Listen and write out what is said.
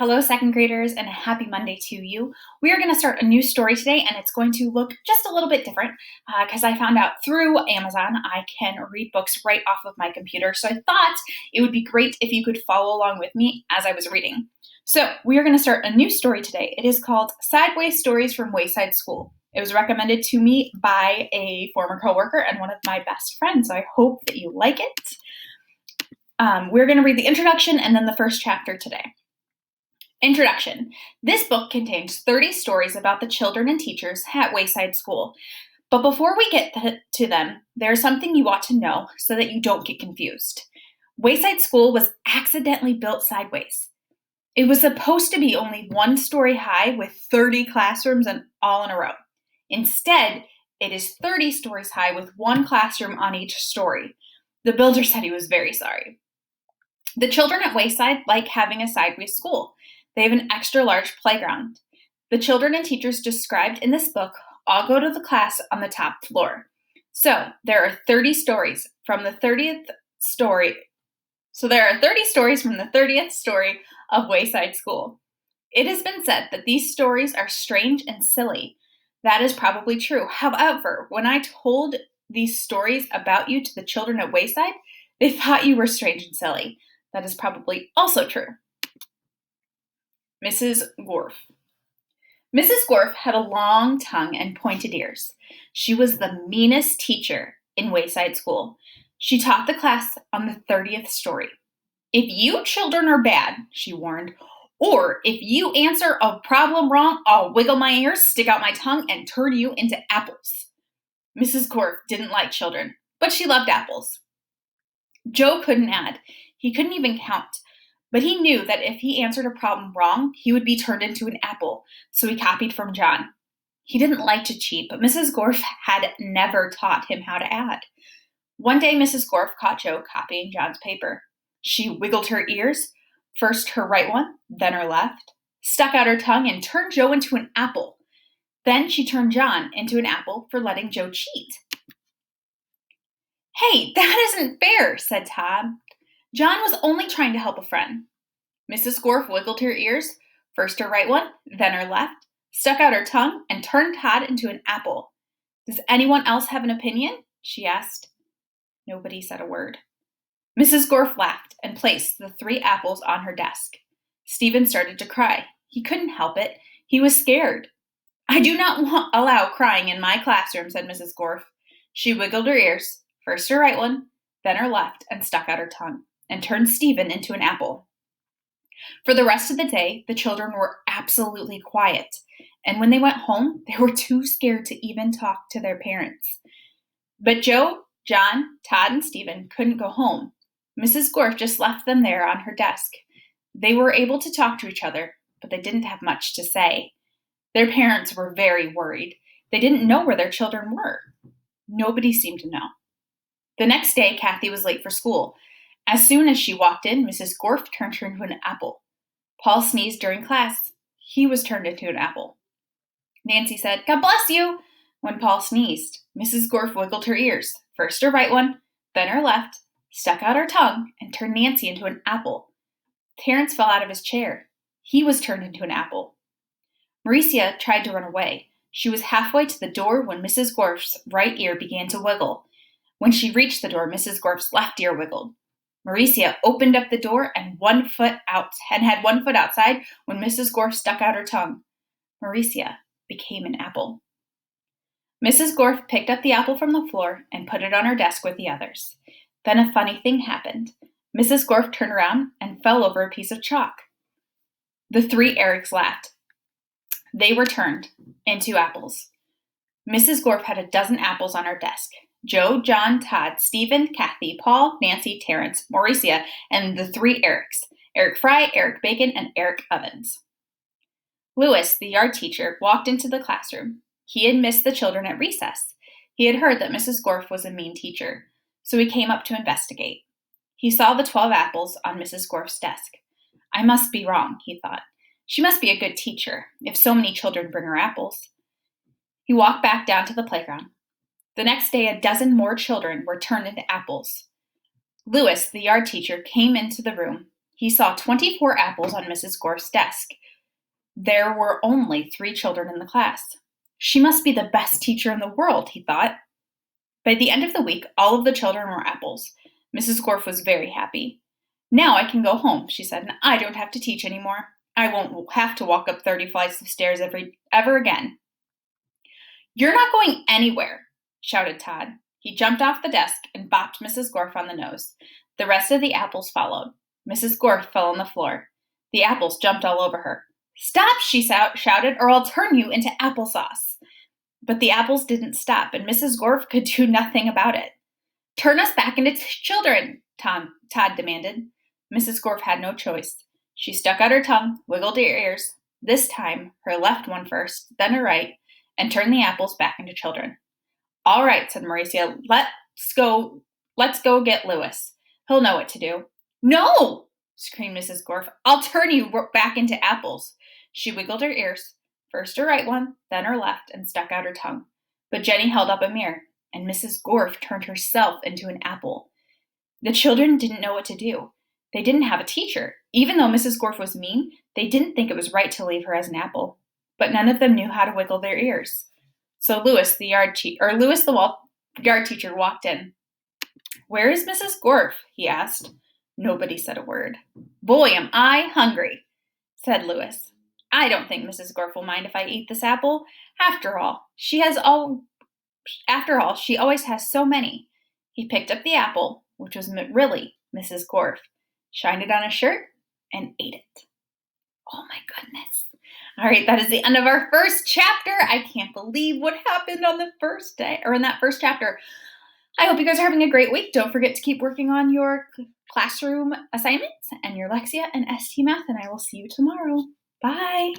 Hello, second graders, and a happy Monday to you. We are going to start a new story today, and it's going to look just a little bit different because I found out through Amazon I can read books right off of my computer. So I thought it would be great if you could follow along with me as I was reading. So we are going to start a new story today. It is called Sideways Stories from Wayside School. It was recommended to me by a former coworker and one of my best friends, so I hope that you like it. We're going to read the introduction and then the first chapter today. Introduction. This book contains 30 stories about the children and teachers at Wayside School. But before we get to them, there's something you ought to know so that you don't get confused. Wayside School was accidentally built sideways. It was supposed to be only one story high with 30 classrooms and all in a row. Instead, it is 30 stories high with one classroom on each story. The builder said he was very sorry. The children at Wayside like having a sideways school. They have an extra large playground. The children and teachers described in this book all go to the class on the top floor. So there are 30 stories from the 30th story. There are 30 stories from the 30th story of Wayside School. It has been said that these stories are strange and silly. That is probably true. However, when I told these stories about you to the children at Wayside, they thought you were strange and silly. That is probably also true. Mrs. Gorf. Mrs. Gorf had a long tongue and pointed ears. She was the meanest teacher in Wayside School. She taught the class on the 30th story. If you children are bad, she warned, or if you answer a problem wrong, I'll wiggle my ears, stick out my tongue, and turn you into apples. Mrs. Gorf didn't like children, but she loved apples. Joe couldn't add. He couldn't even count. But he knew that if he answered a problem wrong, he would be turned into an apple, so he copied from John. He didn't like to cheat, but Mrs. Gorf had never taught him how to add. One day, Mrs. Gorf caught Joe copying John's paper. She wiggled her ears, first her right one, then her left, stuck out her tongue, and turned Joe into an apple. Then she turned John into an apple for letting Joe cheat. "Hey, that isn't fair," said Todd. "John was only trying to help a friend." Mrs. Gorf wiggled her ears, first her right one, then her left, stuck out her tongue, and turned Todd into an apple. "Does anyone else have an opinion?" she asked. Nobody said a word. Mrs. Gorf laughed and placed the 3 apples on her desk. Stephen started to cry. He couldn't help it. He was scared. "I do not allow crying in my classroom," said Mrs. Gorf. She wiggled her ears, first her right one, then her left, and stuck out her tongue, and turned Stephen into an apple. For the rest of the day, the children were absolutely quiet, and when they went home, they were too scared to even talk to their parents. But Joe, John, Todd, and Stephen couldn't go home. Mrs. Gorf just left them there on her desk. They were able to talk to each other, but they didn't have much to say. Their parents were very worried. They didn't know where their children were. Nobody seemed to know. The next day, Kathy was late for school. As soon as she walked in, Mrs. Gorf turned her into an apple. Paul sneezed during class. He was turned into an apple. Nancy said, "God bless you," when Paul sneezed. Mrs. Gorf wiggled her ears, first her right one, then her left, stuck out her tongue, and turned Nancy into an apple. Terrence fell out of his chair. He was turned into an apple. Mauricia tried to run away. She was halfway to the door when Mrs. Gorf's right ear began to wiggle. When she reached the door, Mrs. Gorf's left ear wiggled. Mauricia opened up the door and had 1 foot outside when Mrs. Gorf stuck out her tongue. Mauricia became an apple. Mrs. Gorf picked up the apple from the floor and put it on her desk with the others. Then a funny thing happened. Mrs. Gorf turned around and fell over a piece of chalk. The 3 Erics laughed. They were turned into apples. Mrs. Gorf had a dozen apples on her desk. Joe, John, Todd, Stephen, Kathy, Paul, Nancy, Terrence, Mauricia, and the 3 Erics, Eric Fry, Eric Bacon, and Eric Ovens. Lewis, the yard teacher, walked into the classroom. He had missed the children at recess. He had heard that Mrs. Gorf was a mean teacher, so he came up to investigate. He saw the 12 apples on Mrs. Gorf's desk. "I must be wrong," he thought. "She must be a good teacher, if so many children bring her apples." He walked back down to the playground. The next day, a dozen more children were turned into apples. Lewis, the yard teacher, came into the room. He saw 24 apples on Mrs. Gorf's desk. There were only 3 children in the class. She must be the best teacher in the world, he thought. By the end of the week, all of the children were apples. Mrs. Gorf was very happy. Now I can go home, she said, and I don't have to teach anymore. I won't have to walk up 30 flights of stairs ever again. You're not going anywhere, shouted Todd. He jumped off the desk and bopped Mrs. Gorf on the nose. The rest of the apples followed. Mrs. Gorf fell on the floor. The apples jumped all over her. Stop, she shouted, or I'll turn you into applesauce. But the apples didn't stop, and Mrs. Gorf could do nothing about it. Turn us back into children, Todd demanded. Mrs. Gorf had no choice. She stuck out her tongue, wiggled her ears, this time her left one first, then her right, and turned the apples back into children. All right, said Maurecia, let's go get Louis. He'll know what to do. No, screamed Mrs. Gorf. I'll turn you back into apples. She wiggled her ears, first her right one, then her left, and stuck out her tongue. But Jenny held up a mirror, and Mrs. Gorf turned herself into an apple. The children didn't know what to do. They didn't have a teacher. Even though Mrs. Gorf was mean, they didn't think it was right to leave her as an apple. But none of them knew how to wiggle their ears. So Louis, the yard teacher, walked in. Where is Mrs. Gorf? He asked. Nobody said a word. Boy, am I hungry, said Louis. I don't think Mrs. Gorf will mind if I eat this apple. After all, she always has so many. He picked up the apple, which was really Mrs. Gorf, shined it on his shirt, and ate it. Oh my goodness. All right, that is the end of our first chapter. I can't believe what happened on the first day, or in that first chapter. I hope you guys are having a great week. Don't forget to keep working on your classroom assignments and your Lexia and ST Math, and I will see you tomorrow. Bye.